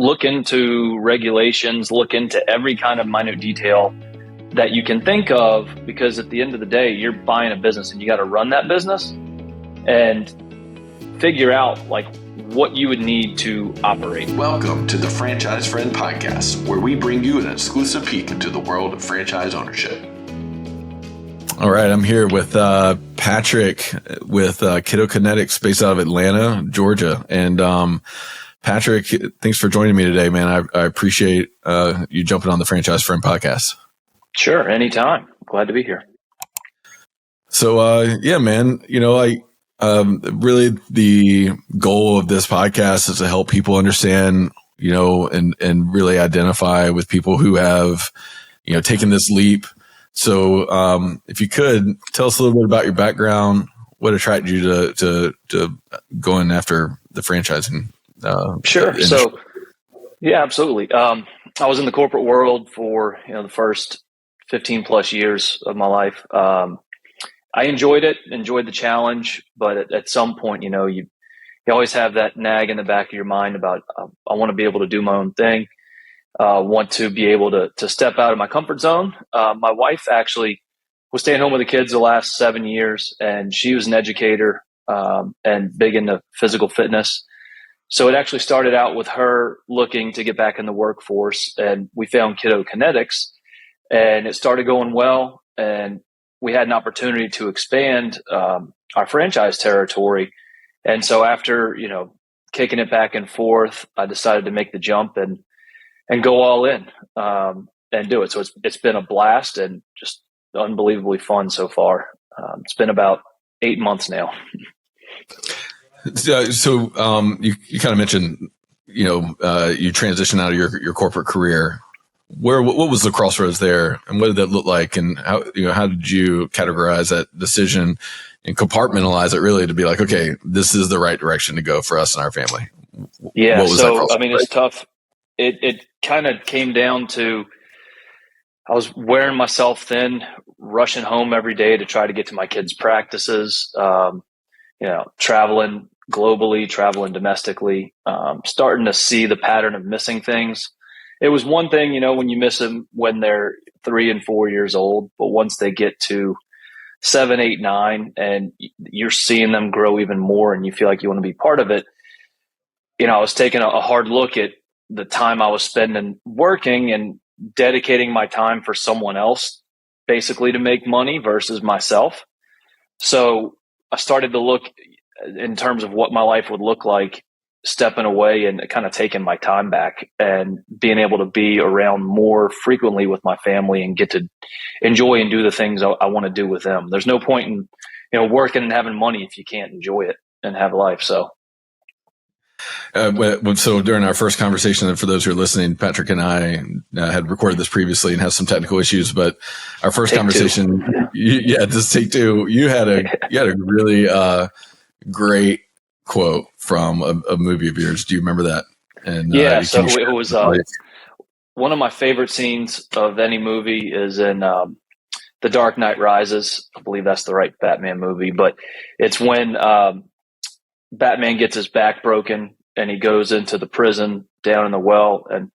look into regulations, look into every kind of minute detail that you can think of, because at the end of the day, you're buying a business and you got to run that business and figure out like what you would need to operate. Welcome to the Franchise Friend Podcast, where we bring you an exclusive peek into the world of franchise ownership. All right, I'm here with Patrick with Kidokinetics based out of Atlanta, Georgia. And Patrick, thanks for joining me today, man. I appreciate you jumping on the Franchise Friend Podcast. Sure, anytime. Glad to be here. So, yeah, man, really the goal of this podcast is to help people understand, and really identify with people who have, taken this leap. So, if you could tell us a little bit about your background, what attracted you to going after the franchising? Sure. So, yeah, absolutely. I was in the corporate world for, the first 15 plus years of my life. I enjoyed the challenge, but at some point, you always have that nag in the back of your mind about, I want to be able to do my own thing. Want to be able to step out of my comfort zone. My wife actually was staying home with the kids the last 7 years, and she was an educator, and big into physical fitness. So it actually started out with her looking to get back in the workforce, and we found Kidokinetics, and it started going well, and we had an opportunity to expand our franchise territory. And so after, kicking it back and forth, I decided to make the jump and go all in and do it. So it's been a blast and just unbelievably fun so far. It's been about 8 months now. So you kind of mentioned, you transitioned out of your corporate career. What was the crossroads there, and what did that look like, and how did you categorize that decision and compartmentalize it really to be like, okay, this is the right direction to go for us and our family? Yeah. So, it's tough. It kind of came down to, I was wearing myself thin, rushing home every day to try to get to my kids' practices, traveling globally, traveling domestically, starting to see the pattern of missing things. It was one thing, when you miss them when they're 3 and 4 years old, but once they get to 7, 8, 9, and you're seeing them grow even more and you feel like you want to be part of it, I was taking a hard look at the time I was spending working and dedicating my time for someone else, basically to make money versus myself. So I started to look in terms of what my life would look like, stepping away and kind of taking my time back and being able to be around more frequently with my family and get to enjoy and do the things I want to do with them. There's no point in, working and having money if you can't enjoy it and have life. So. So during our first conversation, and for those who are listening, Patrick and I had recorded this previously and have some technical issues, but our first conversation, just take two. You had a really great quote from a movie of yours. Do you remember that? And so it was one of my favorite scenes of any movie is in The Dark Knight Rises. I believe that's the right Batman movie, but it's when Batman gets his back broken and he goes into the prison down in the well, and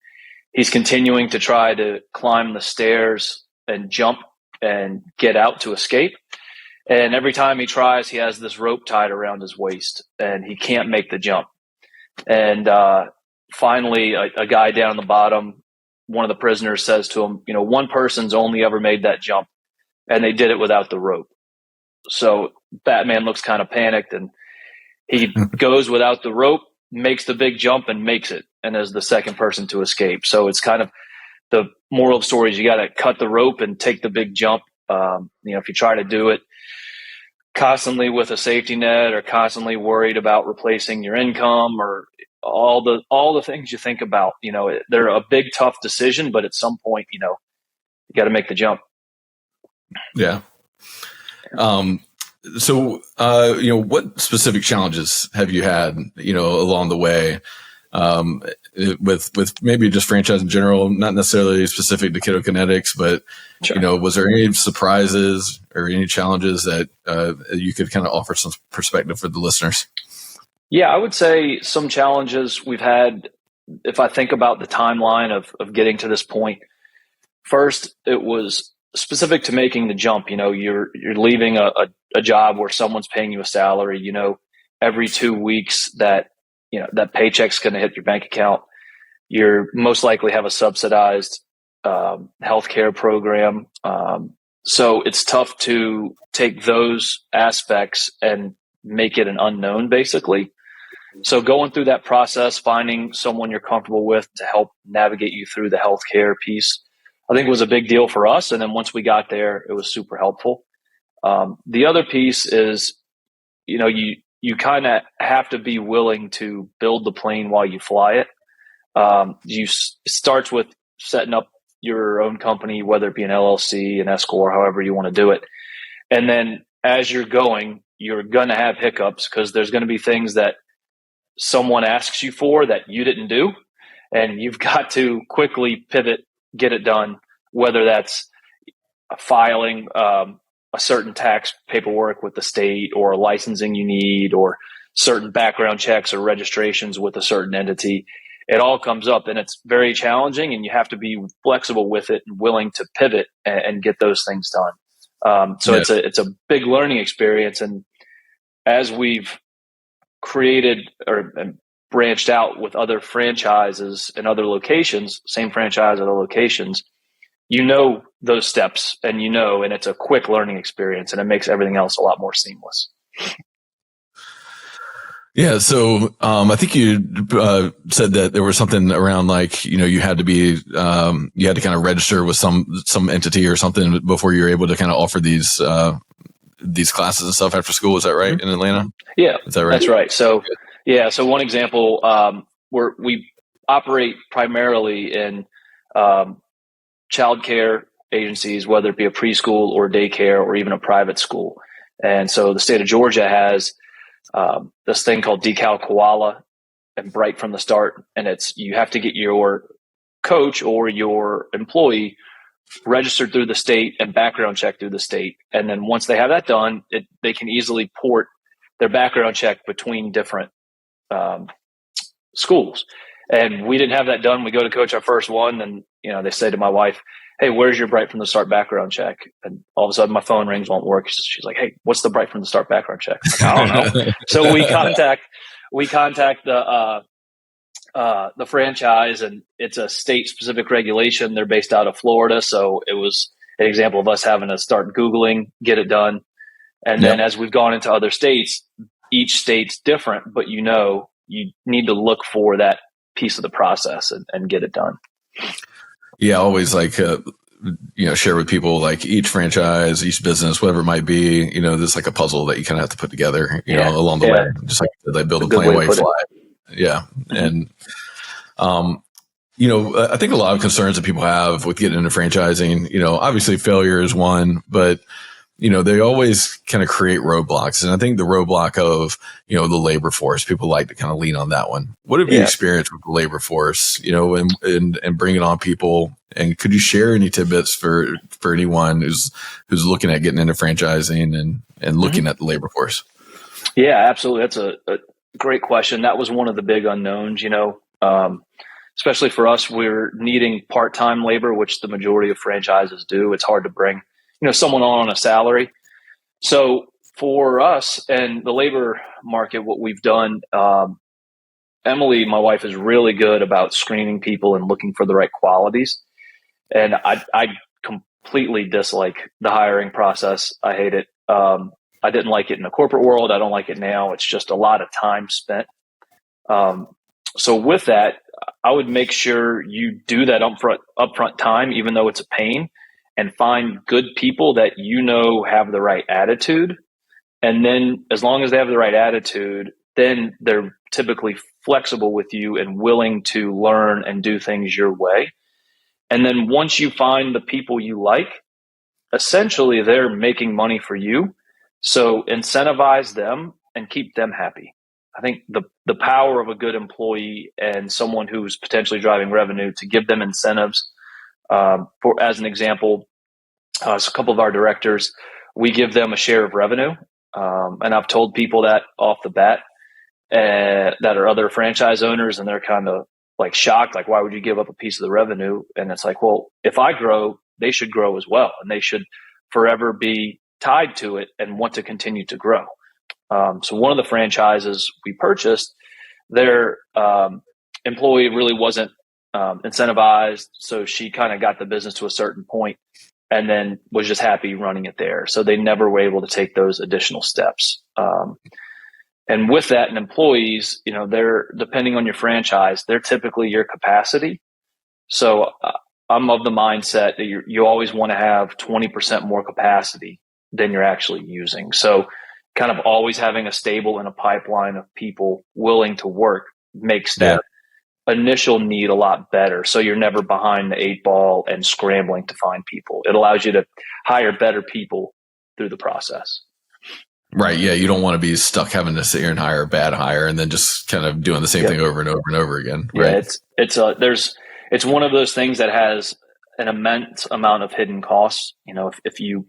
he's continuing to try to climb the stairs and jump and get out to escape. And every time he tries, he has this rope tied around his waist and he can't make the jump. And finally, a guy down the bottom, one of the prisoners says to him, one person's only ever made that jump, and they did it without the rope. So Batman looks kind of panicked, and he goes without the rope, makes the big jump and makes it, and is the second person to escape. So it's kind of the moral of the story is you got to cut the rope and take the big jump. If you try to do it constantly with a safety net or constantly worried about replacing your income or all the things you think about, they're a big, tough decision, but at some point, you got to make the jump. Yeah. So, what specific challenges have you had, along the way, with maybe just franchise in general, not necessarily specific to Kidokinetics, but, sure. Was there any surprises or any challenges that you could kind of offer some perspective for the listeners? Yeah, I would say some challenges we've had if I think about the timeline of getting to this point, first, it was specific to making the jump. You're leaving a job where someone's paying you a salary. Every 2 weeks that that paycheck's going to hit your bank account. You're most likely have a subsidized healthcare program. So it's tough to take those aspects and make it an unknown, basically. So going through that process, finding someone you're comfortable with to help navigate you through the healthcare piece, I think was a big deal for us. And then once we got there, it was super helpful. The other piece is, you kind of have to be willing to build the plane while you fly it. It starts with setting up your own company, whether it be an LLC, an S corp, however you want to do it. And then as you're going, you're going to have hiccups because there's going to be things that someone asks you for that you didn't do. And you've got to quickly pivot, get it done, whether that's filing a certain tax paperwork with the state or licensing you need or certain background checks or registrations with a certain entity. It all comes up and it's very challenging and you have to be flexible with it and willing to pivot and get those things done. It's a big learning experience. And as we've created or branched out with other franchises and other locations, same franchise, other locations, those steps and it's a quick learning experience and it makes everything else a lot more seamless. Yeah. So, I think you, said that there was something around like, you had to be, you had to kind of register with some entity or something before you're able to kind of offer these classes and stuff after school. Is that right? In Atlanta? Yeah. Is that right? That's right. So, So one example, we operate primarily in, childcare agencies, whether it be a preschool or daycare or even a private school. And so the state of Georgia has this thing called Decal Koala and Bright from the Start. And you have to get your coach or your employee registered through the state and background checked through the state. And then once they have that done, they can easily port their background check between different schools. And we didn't have that done. We go to coach our first one and, they say to my wife, "Hey, where's your Bright from the Start background check?" And all of a sudden my phone rings, won't work. She's like, "Hey, what's the Bright from the Start background check?" I'm like, "I don't know." So we contact the franchise, and it's a state specific regulation. They're based out of Florida. So it was an example of us having to start Googling, get it done. And then as we've gone into other states, each state's different, but you need to look for that piece of the process and get it done. Yeah, always share with people like each franchise, each business, whatever it might be, there's like a puzzle that you kind of have to put together, along the way, just like they build a plane while you fly. Yeah. And, I think a lot of concerns that people have with getting into franchising, obviously failure is one, but they always kind of create roadblocks. And I think the roadblock of, the labor force, people like to kind of lean on that one. What have you experienced with the labor force, and bringing on people? And could you share any tidbits for anyone who's looking at getting into franchising and looking at the labor force? Yeah, absolutely. That's a great question. That was one of the big unknowns, especially for us. We're needing part-time labor, which the majority of franchises do. It's hard to bring someone on a salary. So for us and the labor market, what we've done, Emily, my wife, is really good about screening people and looking for the right qualities. And I completely dislike the hiring process. I hate it. I didn't like it in the corporate world. I don't like it now. It's just a lot of time spent. So with that, I would make sure you do that upfront time, even though it's a pain, and find good people that have the right attitude. And then as long as they have the right attitude, then they're typically flexible with you and willing to learn and do things your way. And then once you find the people you like, essentially they're making money for you. So incentivize them and keep them happy. I think the power of a good employee and someone who's potentially driving revenue, to give them incentives. As an example, so a couple of our directors, we give them a share of revenue. And I've told people that off the bat that are other franchise owners, and they're kind of like shocked, like, why would you give up a piece of the revenue? And it's like, well, if I grow, they should grow as well. And they should forever be tied to it and want to continue to grow. So one of the franchises we purchased, their employee really wasn't incentivized. So she kind of got the business to a certain point and then was just happy running it there. So they never were able to take those additional steps. And with that, and employees, they're, depending on your franchise, they're typically your capacity. So I'm of the mindset that you always want to have 20% more capacity than you're actually using. So kind of always having a stable and a pipeline of people willing to work makes that initial need a lot better. So you're never behind the 8 ball and scrambling to find people. It allows you to hire better people through the process. Right. Yeah. You don't want to be stuck having to sit here and hire a bad hire and then just kind of doing the same thing over and over and over again. Right. Yeah, it's one of those things that has an immense amount of hidden costs. If you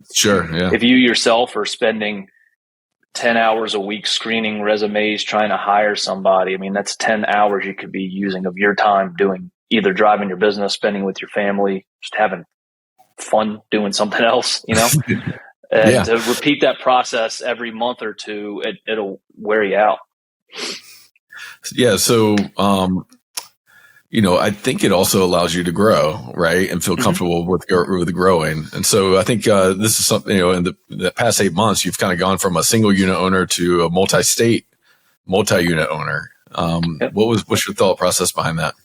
yourself are spending 10 hours a week screening resumes, trying to hire somebody, I mean, that's 10 hours you could be using of your time doing either driving your business, spending with your family, just having fun doing something else, And to repeat that process every month or two, it'll wear you out. Yeah. So, I think it also allows you to grow, right, and feel comfortable with growing. And so I think this is something, in the past 8 months, you've kind of gone from a single unit owner to a multi-state, multi-unit owner. What's your thought process behind that?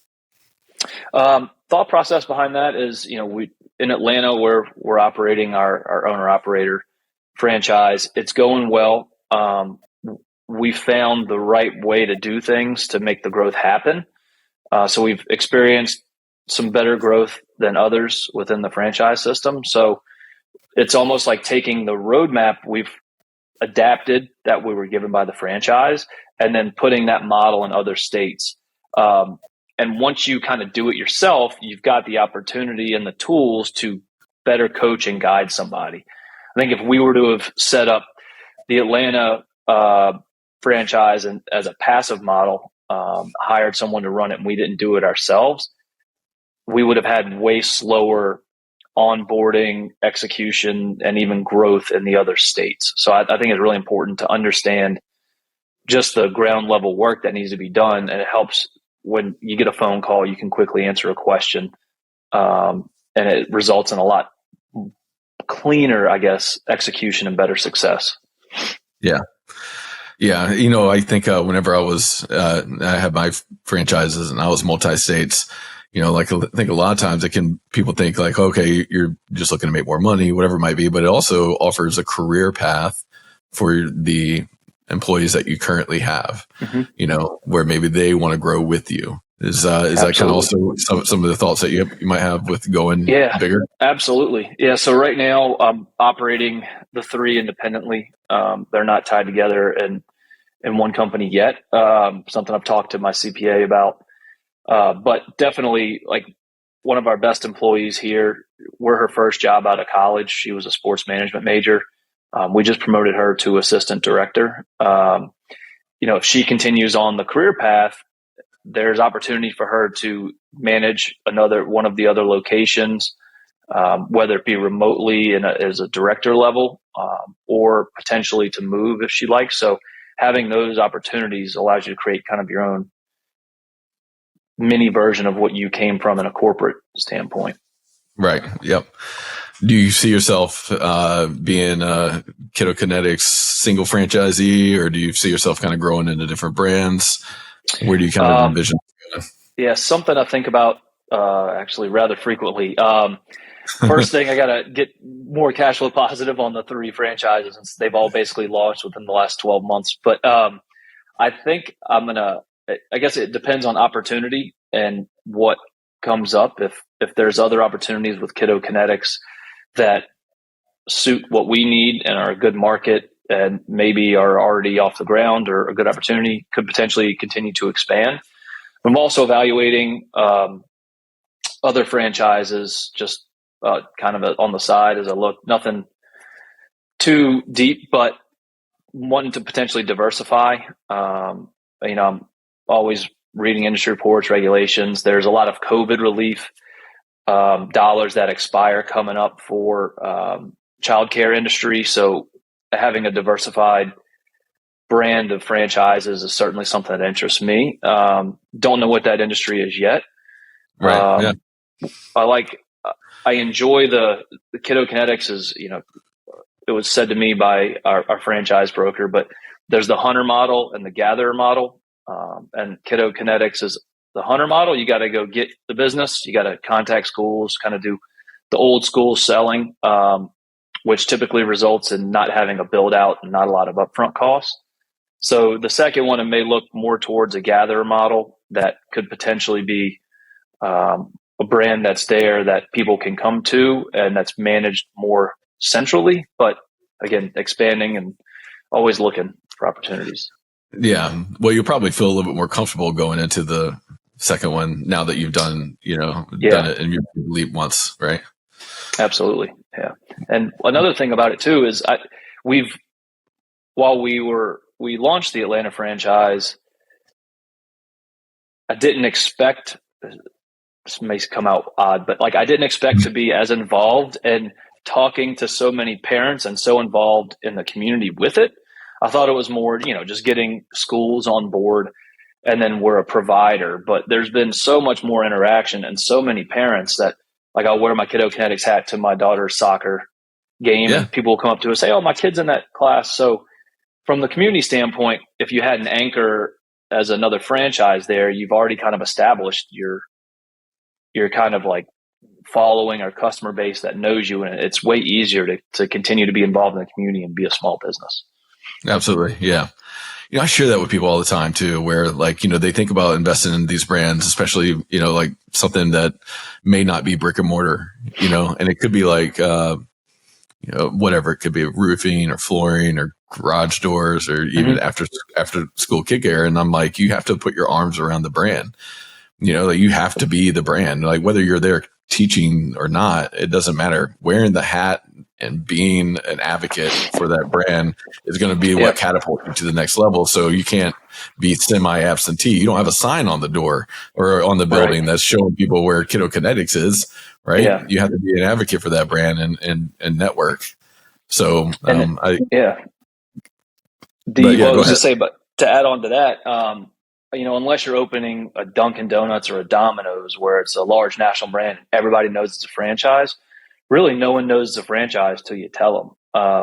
Thought process behind that is, we in Atlanta, we're operating our owner operator franchise. It's going well. We found the right way to do things to make the growth happen. So we've experienced some better growth than others within the franchise system. So it's almost like taking the roadmap we've adapted that we were given by the franchise and then putting that model in other states. And once you kind of do it yourself, you've got the opportunity and the tools to better coach and guide somebody. I think if we were to have set up the Atlanta franchise and as a passive model, hired someone to run it and we didn't do it ourselves, we would have had way slower onboarding, execution, and even growth in the other states. So I think it's really important to understand just the ground level work that needs to be done. And it helps when you get a phone call, you can quickly answer a question. And it results in a lot cleaner, I guess, execution and better success. Yeah. Yeah. I think whenever I had my franchises and I was multi-states, I think a lot of times people think like, okay, you're just looking to make more money, whatever it might be, but it also offers a career path for the employees that you currently have, where maybe they want to grow with you. Is that kind of also some of the thoughts that you might have with going bigger? Absolutely. Yeah. So right now I'm operating the 3 independently. They're not tied together in one company yet. Something I've talked to my CPA about. But definitely, like, one of our best employees here, we're her first job out of college. She was a sports management major. We just promoted her to assistant director. If she continues on the career path, there's opportunity for her to manage one of the other locations, whether it be remotely as a director level, or potentially to move if she likes. So having those opportunities allows you to create kind of your own mini version of what you came from in a corporate standpoint. Right. Yep. Do you see yourself being a Kidokinetics single franchisee, or do you see yourself kind of growing into different brands? Where do you kind of envision? Yeah, something I think about actually rather frequently. First thing, I got to get more cash flow positive on the 3 franchises since they've all basically launched within the last 12 months. But I think I guess it depends on opportunity and what comes up. If there's other opportunities with Kidokinetics that suit what we need and are a good market and maybe are already off the ground or a good opportunity, could potentially continue to expand. I'm also evaluating other franchises just kind of on the side as I look. Nothing too deep, but wanting to potentially diversify. I'm always reading industry reports, regulations. There's a lot of COVID relief dollars that expire coming up for childcare industry. So having a diversified brand of franchises is certainly something that interests me. Don't know what that industry is yet. Right. I enjoy the Kidokinetics is, it was said to me by our franchise broker, but there's the hunter model and the gatherer model. And Kidokinetics is the hunter model. You got to go get the business. You got to contact schools, kind of do the old school selling, which typically results in not having a build out and not a lot of upfront costs. So the second one, it may look more towards a gatherer model that could potentially be a brand that's there that people can come to and that's managed more centrally, but again, expanding and always looking for opportunities. Yeah. Well, you'll probably feel a little bit more comfortable going into the second one now that you've done it and you've leap once, right? Absolutely. Yeah. And another thing about it too is we launched the Atlanta franchise, I didn't expect, this may come out odd, but I didn't expect to be as involved and talking to so many parents and so involved in the community with it. I thought it was more, just getting schools on board and then we're a provider, but there's been so much more interaction and so many parents that I'll wear my Kidokinetics hat to my daughter's soccer game and people will come up to us and say, oh, my kid's in that class. So from the community standpoint, if you had an anchor as another franchise there, you've already kind of established your kind of following our customer base that knows you, and it's way easier to continue to be involved in the community and be a small business. Absolutely. Yeah. I share that with people all the time too, where they think about investing in these brands, especially, something that may not be brick and mortar, and it could be whatever, it could be roofing or flooring or garage doors or even after school kid care. And I'm like, you have to put your arms around the brand, you have to be the brand, whether you're there teaching or not, it doesn't matter. Wearing the hat and being an advocate for that brand is going to be what catapults you to the next level. So you can't be semi-absentee. You don't have a sign on the door or on the building that's showing people where Kidokinetics is, right? Yeah. You have to be an advocate for that brand and network. So, to add on to that, unless you're opening a Dunkin' Donuts or a Domino's where it's a large national brand, everybody knows it's a franchise. Really, no one knows it's a franchise till you tell them. I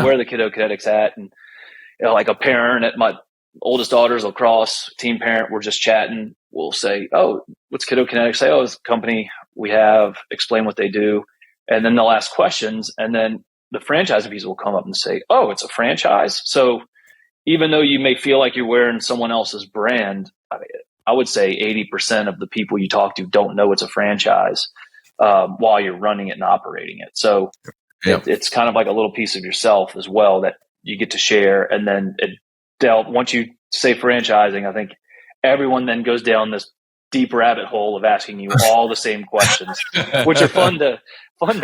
wear the Kidokinetics hat, and a parent at my oldest daughter's lacrosse team parent, we're just chatting. We'll say, "Oh, what's Kidokinetics?" Say, "Oh, it's a company we have." Explain what they do, and then they'll ask questions, and then the franchise piece will come up and say, "Oh, it's a franchise." So even though you may feel like you're wearing someone else's brand, I would say 80% of the people you talk to don't know it's a franchise while you're running it and operating it. So it's kind of like a little piece of yourself as well that you get to share. And then once you say franchising, I think everyone then goes down this deep rabbit hole of asking you all the same questions, which are fun to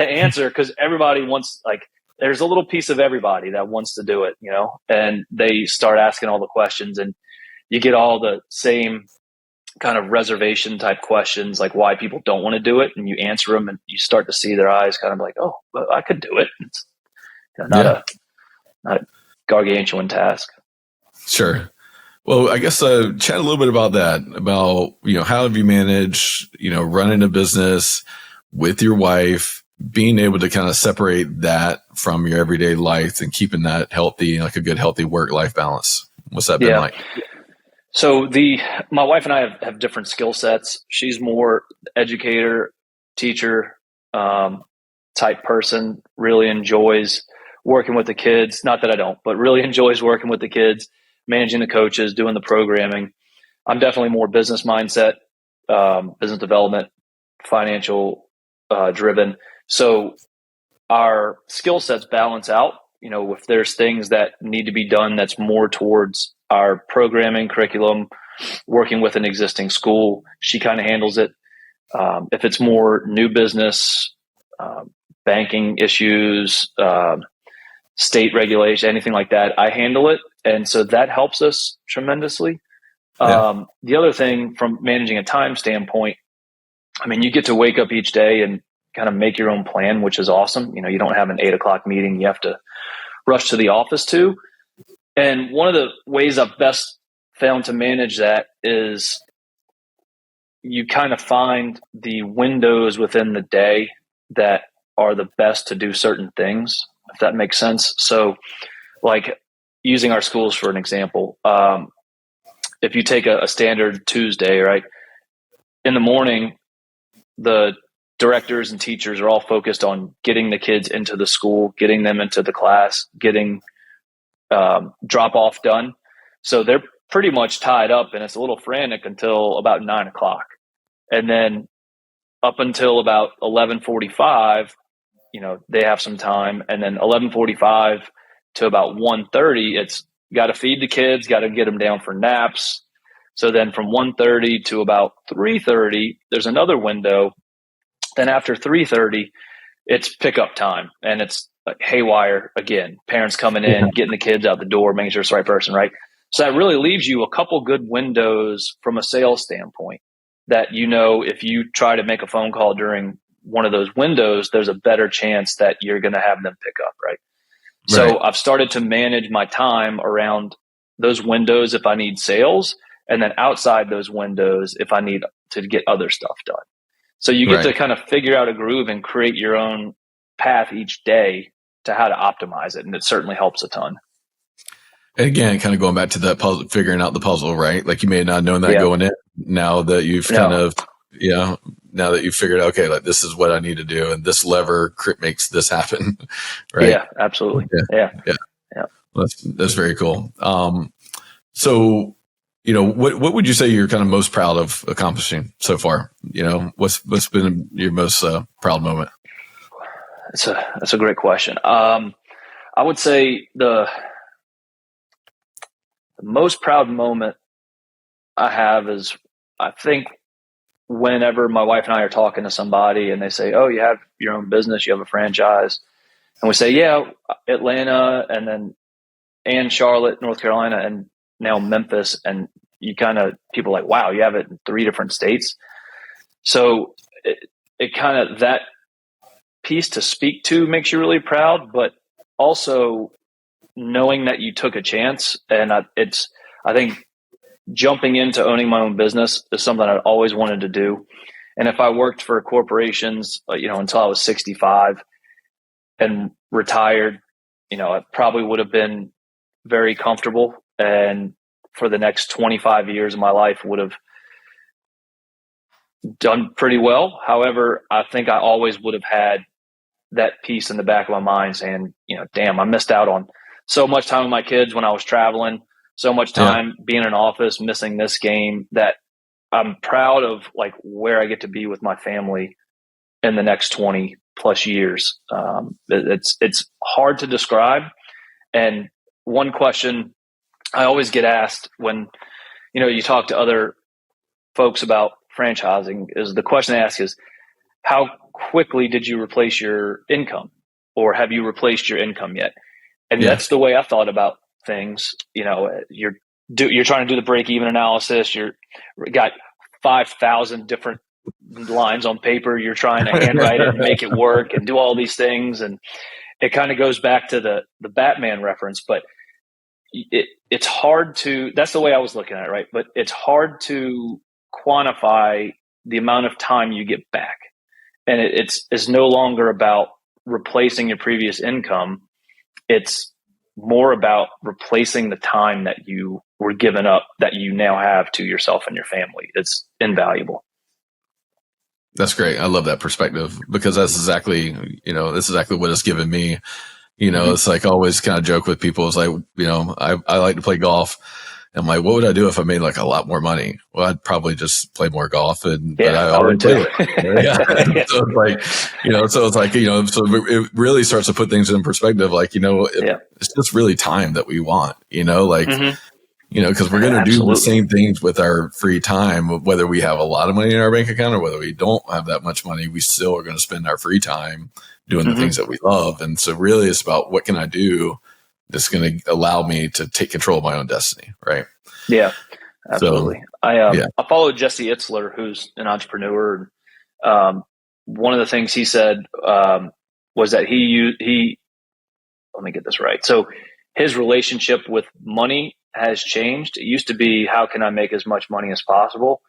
answer because everybody wants, there's a little piece of everybody that wants to do it, and they start asking all the questions and you get all the same kind of reservation type questions, like why people don't want to do it. And you answer them and you start to see their eyes kind of like, oh, well, I could do it. It's not a gargantuan task. Sure. Well, I guess chat a little bit about that, about, how have you managed, running a business with your wife, being able to kind of separate that from your everyday life and keeping that healthy, a good, healthy work-life balance. What's that been like? So my wife and I have different skill sets. She's more educator, teacher type person, really enjoys working with the kids. Not that I don't, but really enjoys working with the kids, managing the coaches, doing the programming. I'm definitely more business mindset, business development, financial driven. So our skill sets balance out. If there's things that need to be done that's more towards our programming curriculum, working with an existing school, she kind of handles it. If it's more new business, banking issues, state regulation, anything like that, I handle it. And so that helps us tremendously. The other thing from managing a time standpoint, I mean, you get to wake up each day and kind of make your own plan, which is awesome. You know, you don't have an 8:00 meeting you have to rush to the office to. And one of the ways I've best found to manage that is you kind of find the windows within the day that are the best to do certain things, if that makes sense. So like using our schools for an example, if you take a standard Tuesday, right, in the morning, the directors and teachers are all focused on getting the kids into the school, getting them into the class, getting drop off done. So they're pretty much tied up, and it's a little frantic until about 9:00. And then up until about 11:45, you know, they have some time. And then 11:45 to about 1:30, it's got to feed the kids, got to get them down for naps. So then from 1:30 to about 3:30, there's another window. Then after 3:30, it's pickup time, and it's haywire again. Parents coming in, getting the kids out the door, making sure it's the right person, right? So that really leaves you a couple good windows from a sales standpoint that, you know, if you try to make a phone call during one of those windows, there's a better chance that you're going to have them pick up, right? So I've started to manage my time around those windows if I need sales, and then outside those windows if I need to get other stuff done. So you get to kind of figure out a groove and create your own path each day to how to optimize it. And it certainly helps a ton. And again, kind of going back to that puzzle, figuring out the puzzle, right? Like you may not have known that going in. Now that you've now that you've figured out, okay, like this is what I need to do, and this lever makes this happen, right? Yeah, absolutely. Yeah. That's very cool. So, you know, what would you say you're kind of most proud of accomplishing so far? You know, what's been your most proud moment? That's a great question. I would say the most proud moment I have is, I think, whenever my wife and I are talking to somebody and they say, "Oh, you have your own business, you have a franchise," and we say, "Yeah, Atlanta, and Charlotte, North Carolina, and now Memphis," and people are like, "Wow, you have it in 3 different states." So it kind of, that piece to speak to makes you really proud, but also knowing that you took a chance. And I think jumping into owning my own business is something I always wanted to do. And if I worked for corporations, until I was 65 and retired, I probably would have been very comfortable, and for the next 25 years of my life would have done pretty well. However, I think I always would have had that piece in the back of my mind saying, damn, I missed out on so much time with my kids when I was traveling, so much time being in an office, missing this game, that I'm proud of like where I get to be with my family in the next 20 plus years. It's hard to describe. And one question I always get asked when, you talk to other folks about franchising is, the question they ask is, how quickly did you replace your income, or have you replaced your income yet? And that's the way I thought about things. You're trying to do the break-even analysis. You're got 5,000 different lines on paper. You're trying to handwrite it and make it work and do all these things. And it kind of goes back to the Batman reference, but it's hard to, that's the way I was looking at it, right? But it's hard to quantify the amount of time you get back. And it's no longer about replacing your previous income. It's more about replacing the time that you were given up that you now have to yourself and your family. It's invaluable. That's great. I love that perspective, because that's exactly, that's exactly what it's given me. It's like I always kind of joke with people. It's like, I like to play golf. I'm like, what would I do if I made like a lot more money? Well, I'd probably just play more golf, but I already play it. So it's like, so it really starts to put things in perspective. Like, it's just really time that we want, because we're going to do the same things with our free time, whether we have a lot of money in our bank account or whether we don't have that much money, we still are going to spend our free time doing the things that we love. And so really it's about, what can I do that's going to allow me to take control of my own destiny, right? Yeah. Absolutely. So, I followed Jesse Itzler, who's an entrepreneur. One of the things he said was that he let me get this right. So his relationship with money has changed. It used to be, how can I make as much money as possible?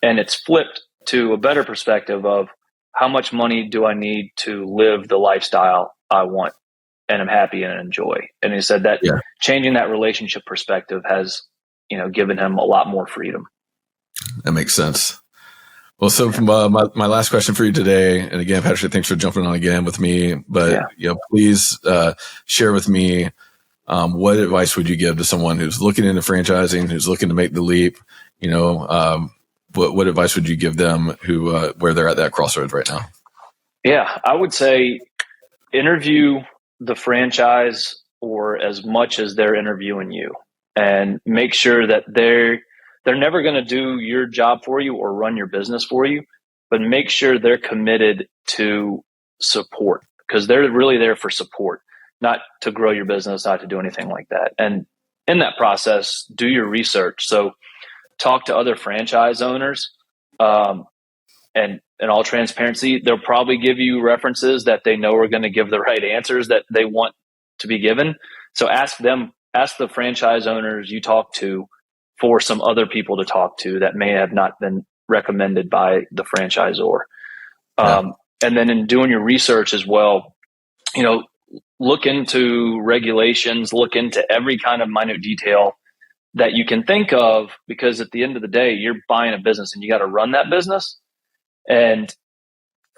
And it's flipped to a better perspective of, how much money do I need to live the lifestyle I want and I'm happy and enjoy? And he said that changing that relationship perspective has, given him a lot more freedom. That makes sense. Well, so from my last question for you today, and again, Patrick, thanks for jumping on again with me. But please share with me, what advice would you give to someone who's looking into franchising, who's looking to make the leap? What advice would you give them where they're at that crossroads right now? Yeah, I would say interview the franchise or as much as they're interviewing you, and make sure that they're never going to do your job for you or run your business for you, but make sure they're committed to support, because they're really there for support, not to grow your business, not to do anything like that. And in that process, do your research. So talk to other franchise owners, and in all transparency, they'll probably give you references that they know are going to give the right answers that they want to be given. So ask the franchise owners you talk to for some other people to talk to that may have not been recommended by the franchisor. And then in doing your research as well, look into regulations, look into every kind of minute detail that you can think of, because at the end of the day, you're buying a business and you got to run that business, and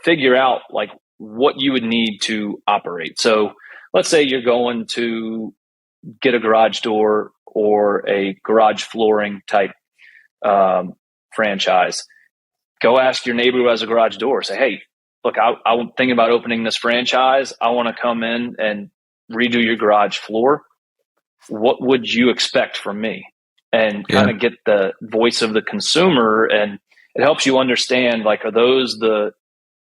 figure out like what you would need to operate. So let's say you're going to get a garage door or a garage flooring type franchise. Go ask your neighbor who has a garage door. Say, hey, look, I'm thinking about opening this franchise. I want to come in and redo your garage floor. What would you expect from me? And kind of get the voice of the consumer, and it helps you understand, like, are those the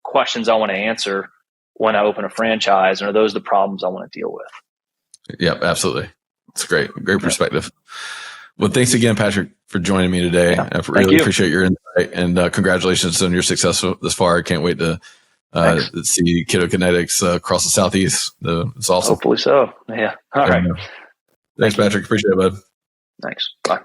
questions I want to answer when I open a franchise, and are those the problems I want to deal with? Yep, absolutely. It's great perspective. Well, thanks again, Patrick, for joining me today. I really appreciate your insight, and congratulations on your success this far. I can't wait to see Kidokinetics across the Southeast. It's awesome. Hopefully so. Yeah. All right. Thanks, Patrick. Appreciate it, bud. Thanks. Bye.